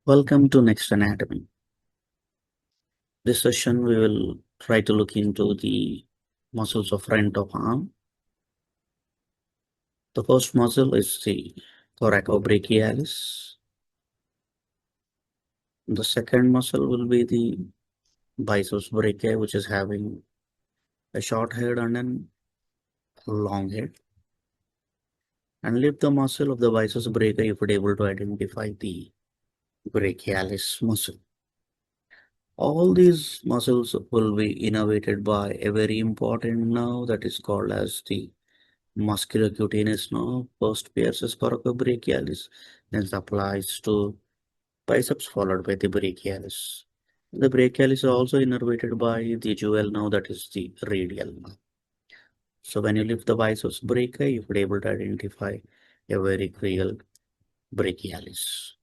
Welcome to Next Anatomy. This session we will try to look into the muscles of front of arm. The first muscle is the coracobrachialis. The second muscle will be the biceps brachii, which is having a short head and a long head. And lift the muscle of the biceps brachii if you're able to identify the brachialis muscle. All these muscles will be innervated by a very important nerve that is called as the musculocutaneous nerve. First pierces coracobrachialis, then supplies to biceps followed by the brachialis. The brachialis is also innervated by the jewel nerve that is the radial nerve. So when you lift the biceps brachii, you will be able to identify a very real brachialis.